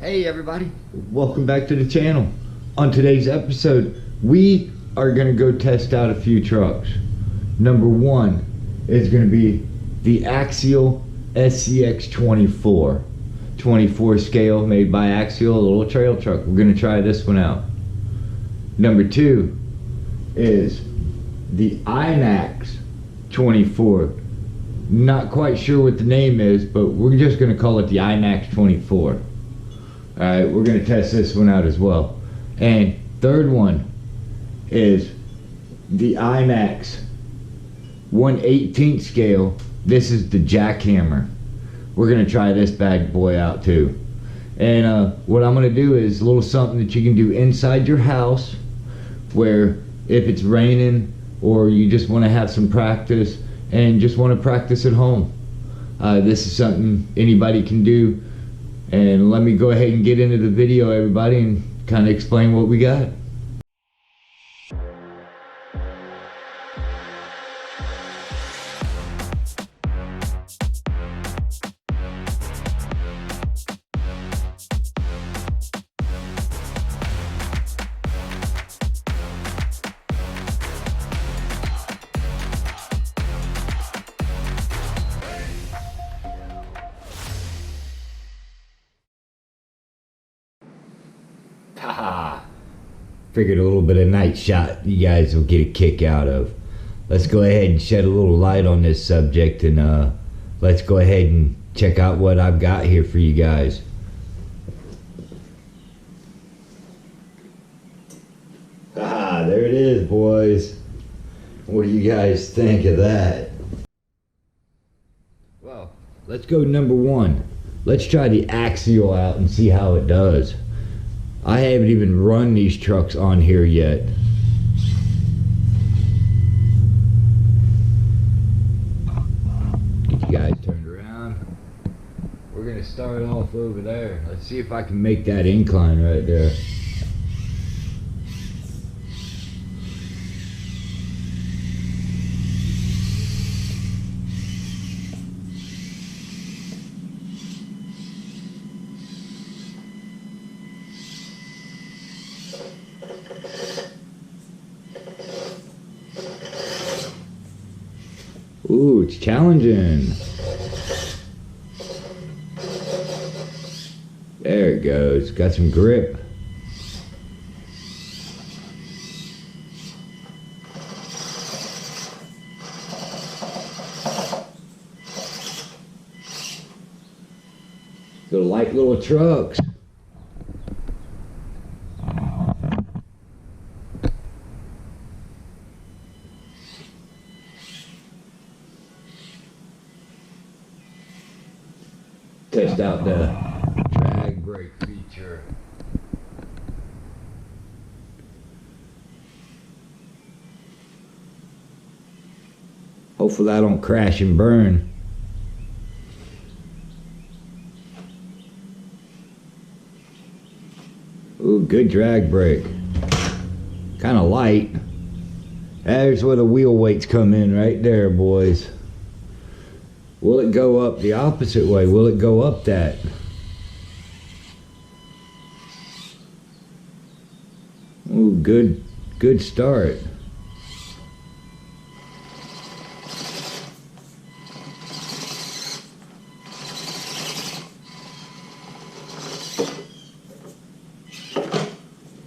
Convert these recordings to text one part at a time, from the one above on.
Hey everybody, welcome back to the channel. On today's episode, we are going to go test out a few trucks. Number one is going to be the Axial scx24. 24 scale, made by Axial, a little trail truck. We're going to try this one out. Number two is the Imax 24. Not quite sure what the name is, but we're just going to call it the Imax 24. Alright, we're going to test this one out as well. And third one is the Imax 1/18 scale. This is the Jackhammer. We're going to try this bad boy out too. And what I'm going to do is a little something that you can do inside your house, where if it's raining or you just want to have some practice and just want to practice at home. This is something anybody can do. And let me go ahead and get into the video, everybody, and kind of explain what we got. Haha, figured a little bit of night shot you guys will get a kick out of. Let's go ahead and shed a little light on this subject, and let's go ahead and check out what I've got here for you guys. Haha, there it is, boys. What do you guys think of that? Well, let's go number one. Let's try the Axial out and see how it does. I haven't even run these trucks on here yet. Get you guys turned around. We're gonna start off over there. Let's see if I can make that incline right there. Ooh, it's challenging. There it goes. Got some grip. They're like little trucks. Test out the drag brake feature. Hopefully I don't crash and burn. Ooh, good drag brake. Kind of light. There's where the wheel weights come in right there, boys. Will it go up the opposite way? Will it go up that? Ooh, good start.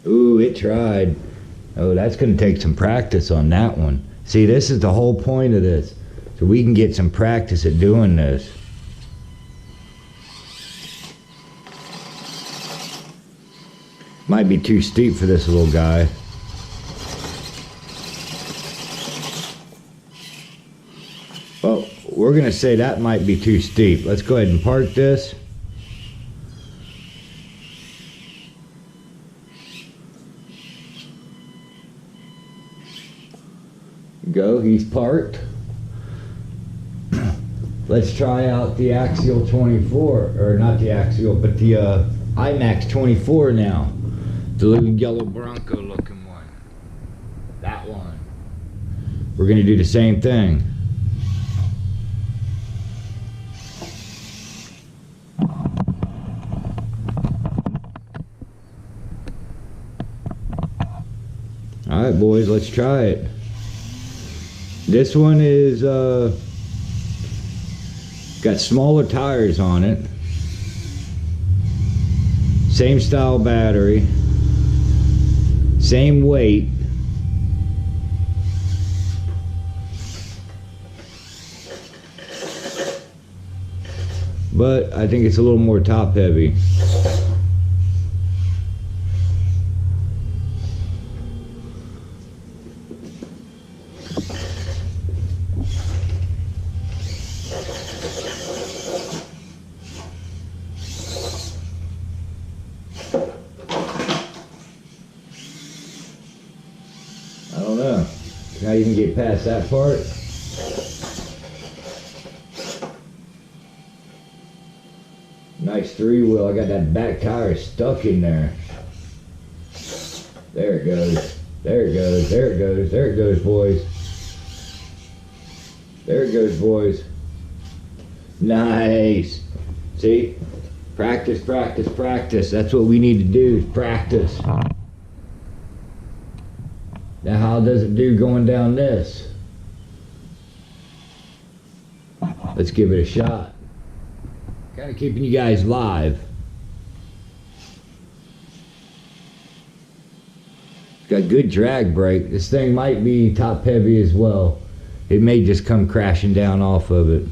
Ooh, it tried. Oh, that's gonna take some practice on that one. See, this is the whole point of this. So we can get some practice at doing this. Might be too steep for this little guy. Well, we're gonna say that might be too steep. Let's go ahead and park this. Go, he's parked. Let's try out the Axial 24, or not the Axial, but the Imax 24 now. The little yellow Bronco looking one. That one. We're gonna do the same thing. Alright boys, let's try it. This one is got smaller tires on it. Same style battery. Same weight. But I think it's a little more top heavy. I don't know. Can I even get past that part? Nice 3-wheel. I got that back tire stuck in there. There it goes. There it goes. There it goes. There it goes, boys. There it goes, boys. Nice. See? Practice, practice, practice. That's what we need to do, is practice. Now how does it do going down this? Let's give it a shot. Kind of keeping you guys live. Got good drag brake. This thing might be top heavy as well. It may just come crashing down off of it.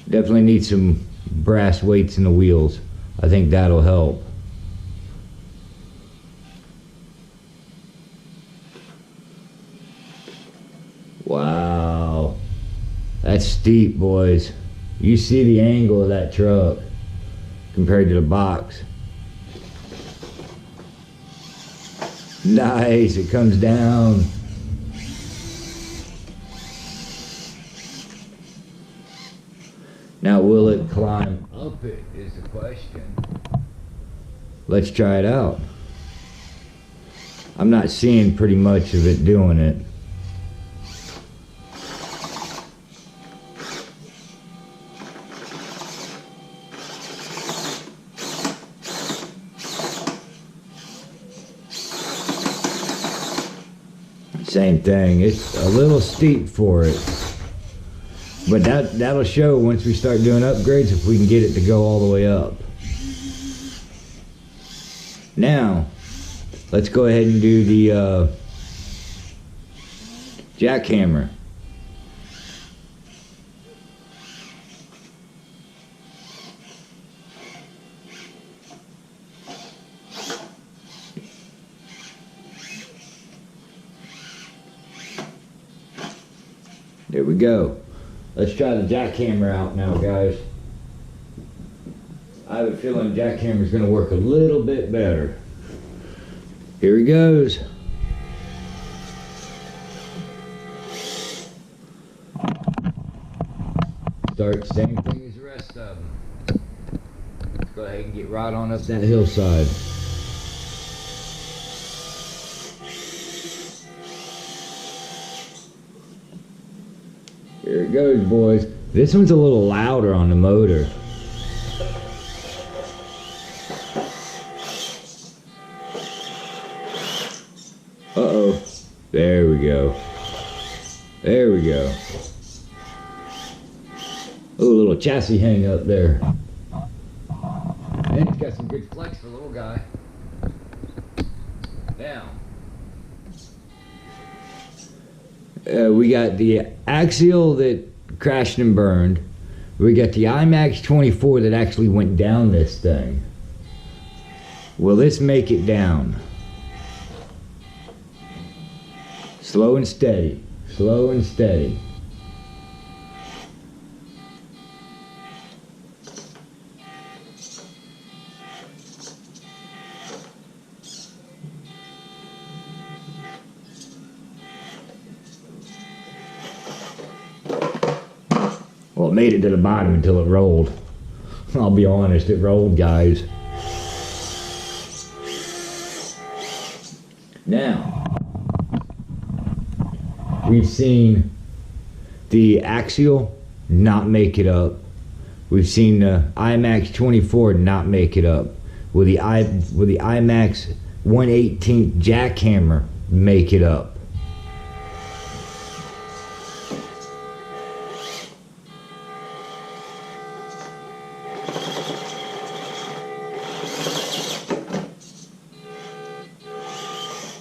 Definitely need some brass weights in the wheels. I think that'll help. Wow. That's steep, boys. You see the angle of that truck compared to the box. Nice, it comes down. Now will it climb up it is the question. Let's try it out. I'm not seeing pretty much of it doing it. Same thing. It's a little steep for it, but that'll show once we start doing upgrades if we can get it to go all the way up. Now let's go ahead and do the jackhammer. There we go. Let's try the jackhammer out now, guys. I have a feeling jackhammer is going to work a little bit better. Here he goes. Start same thing as the rest of them. Let's go ahead and get right on up that hillside. Here it goes, boys. This one's a little louder on the motor. Uh-oh. There we go. There we go. Oh, a little chassis hang up there. And it's got some good flex for a little guy. Now, we got the Axial that crashed and burned. We got the Imax 24 that actually went down this thing. Will this make it down? Slow and steady. Slow and steady. Well, it made it to the bottom until it rolled. I'll be honest, it rolled, guys. Now, we've seen the Axial not make it up. We've seen the Imax 24 not make it up. Will the Imax 1/18 jackhammer make it up.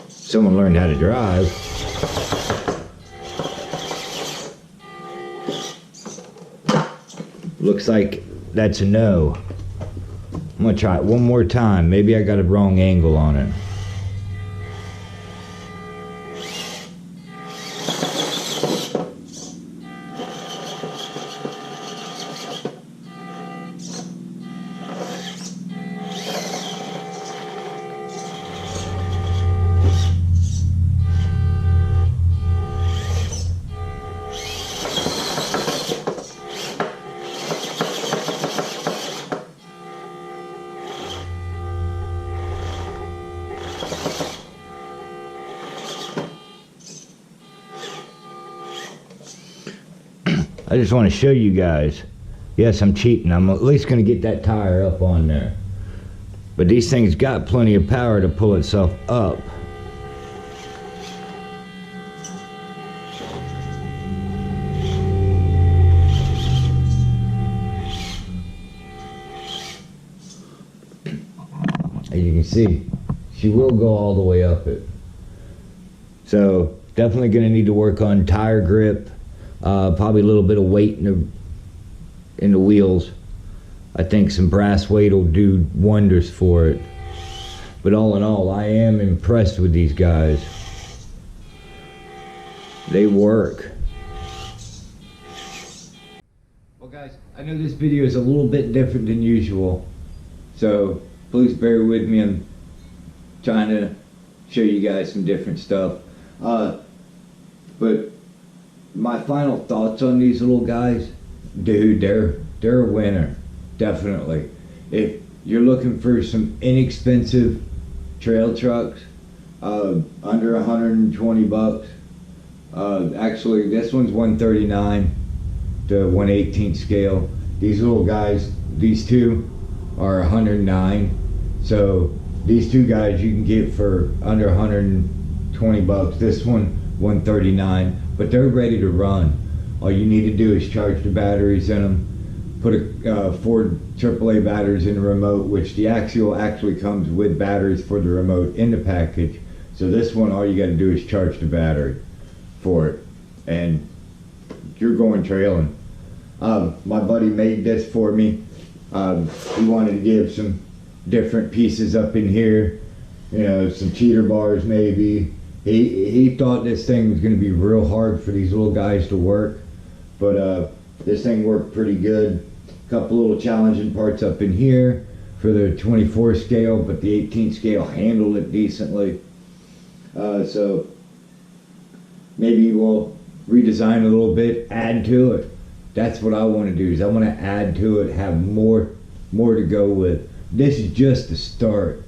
Someone learned how to drive. Looks like that's a no. I'm gonna try it one more time. Maybe I got a wrong angle on it. I just want to show you guys. Yes, I'm cheating. I'm at least going to get that tire up on there. But these things got plenty of power to pull itself up. As you can see, she will go all the way up it. So definitely going to need to work on tire grip. Probably a little bit of weight in the wheels. I think some brass weight will do wonders for it. But all in all, I am impressed with these guys. They work. Well guys, I know this video is a little bit different than usual, so please bear with me. I'm trying to show you guys some different stuff. But my final thoughts on these little guys, dude, they're a winner, definitely. If you're looking for some inexpensive trail trucks, under 120 bucks. Actually, this one's 139 to 1/18 scale. These little guys, these two are 109. So these two guys you can get for under 120 bucks. This one 139, but they're ready to run. All you need to do is charge the batteries in them, put a 4 AAA batteries in the remote, which the Axial actually comes with batteries for the remote in the package. So this one, all you got to do is charge the battery for it, and you're going trailing. My buddy made this for me. He wanted to give some different pieces up in here, you know, some cheater bars maybe. He thought this thing was going to be real hard for these little guys to work, but this thing worked pretty good. A couple little challenging parts up in here for the 24 scale, but the 18 scale handled it decently. So maybe we'll redesign a little bit, add to it. That's what I want to do, is I want to add to it, have more to go with. This is just the start.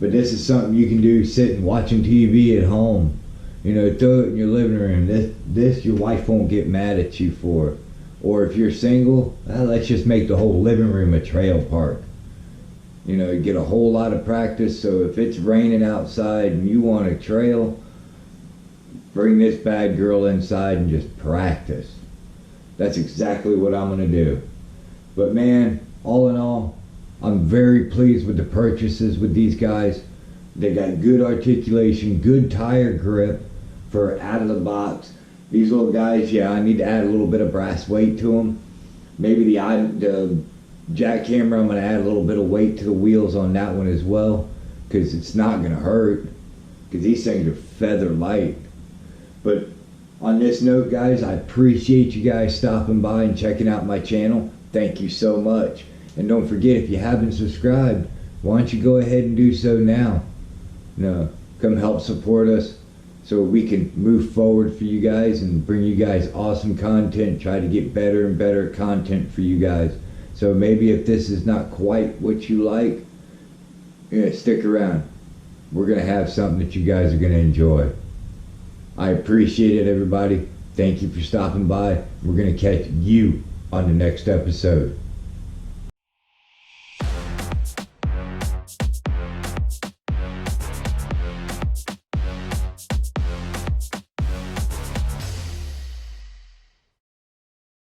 But this is something you can do sitting watching TV at home. You know, throw it in your living room. This your wife won't get mad at you for. Or if you're single, well, let's just make the whole living room a trail park. You know, you get a whole lot of practice. So if it's raining outside and you want a trail, bring this bad girl inside and just practice. That's exactly what I'm going to do. But man, all in all, I'm very pleased with the purchases with these guys. They got good articulation, good tire grip for out of the box. These little guys, yeah, I need to add a little bit of brass weight to them. Maybe the jackhammer, I'm going to add a little bit of weight to the wheels on that one as well, because it's not going to hurt, because these things are feather light. But on this note, guys, I appreciate you guys stopping by and checking out my channel. Thank you so much. And don't forget, if you haven't subscribed, why don't you go ahead and do so now. Come help support us so we can move forward for you guys and bring you guys awesome content, try to get better and better content for you guys. So maybe if this is not quite what you like, yeah, stick around. We're going to have something that you guys are going to enjoy. I appreciate it, everybody. Thank you for stopping by. We're going to catch you on the next episode.